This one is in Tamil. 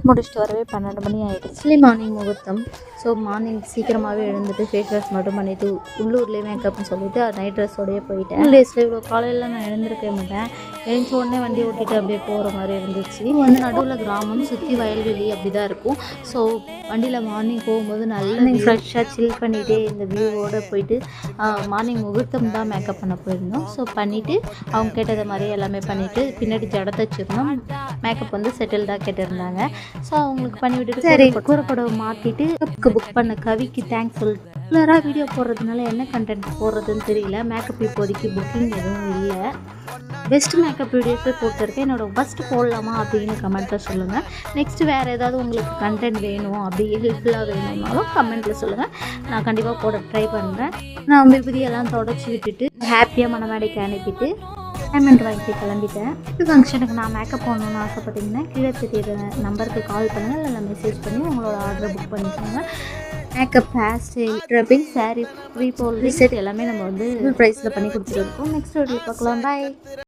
முடிச்சுட்டு வரவே 12 மணி ஆகிடுச்சு. மார்னிங் முகூர்த்தம். ஸோ மார்னிங் சீக்கிரமாகவே எழுந்துட்டு ஃபேஸ் வாஷ் மட்டும் பண்ணிவிட்டு உள்ளூர்லேயே மேக்கப்னு சொல்லிவிட்டு நைட் ட்ரெஸ்ஸோடையே போயிட்டேன். டேஸில் இவ்வளோ காலையில் நான் எழுந்திருக்கவே மாட்டேன். எழுந்த உடனே வண்டி ஓட்டிகிட்டு அப்படியே போகிற மாதிரி இருந்துச்சு. நடுவில் கிராமம் சுற்றி வயல்வெளி அப்படி தான் இருக்கும். ஸோ வண்டியில் மார்னிங் போகும்போது நல்லா ஃப்ரெஷ்ஷாக சில் பண்ணிகிட்டே இந்த வியூவோடு போயிட்டு மார்னிங் முகூர்த்தம் தான் மேக்கப் பண்ண போயிருந்தோம். ஸோ பண்ணிவிட்டு அவங்க கேட்டதை மாதிரியே எல்லாமே பண்ணிவிட்டு பின்னாடி ஜடை தச்சிருந்தோம். மேக்கப் வந்து செட்டில்டாக கேட்டிருந்தாங்க. ஸோ அவங்களுக்கு பண்ணி விட்டுட்டு சரி கூறப்படவை மாற்றிட்டு புக் பண்ண கவிக்கு தேங்க்ஸ் சொல்லிட்டு ரெகுலராக வீடியோ போடுறதுனால என்ன கண்டென்ட் போடுறதுன்னு தெரியல. மேக்கப் இப்போதைக்கு புக்கிங் எதுவும் இல்லை. பெஸ்ட் மேக்கப் வீடியோஸே போட்டிருக்கேன். என்னோட ஃபஸ்ட்டு போடலாமா அப்படின்னு கமெண்ட்டில் சொல்லுங்கள். நெக்ஸ்ட்டு வேறு ஏதாவது உங்களுக்கு கண்டென்ட் வேணும் அப்படி ஹெல்ப்ஃபுல்லாக வேணும்னாலும் கமெண்ட்டில் சொல்லுங்கள். நான் கண்டிப்பாக போட ட்ரை பண்ணுறேன். நான் விபதியெல்லாம் தொடச்சி விட்டுட்டு ஹாப்பியாக மனமேடைக்கு அனுப்பிட்டு பேமெண்ட் வாங்கிட்டு கிளம்பிட்டேன். இது ஃபங்க்ஷனுக்கு நான் மேக்கப் போடணுன்னு ஆசைப்பட்டிங்கன்னா கீழே தெரியுற நம்பருக்கு கால் பண்ணுங்கள், இல்லை மெசேஜ் பண்ணி உங்களோட ஆர்டரை புக் பண்ணிக்கோங்க. Makeup, hair style, draping, sari, ப்ரீ போல் ரிசெட் எல்லாமே நம்ம வந்து ப்ரைஸில் பண்ணி கொடுத்துட்டு இருக்கோம். நெக்ஸ்ட் வீடியோவில் பார்க்கலாம். பாய்.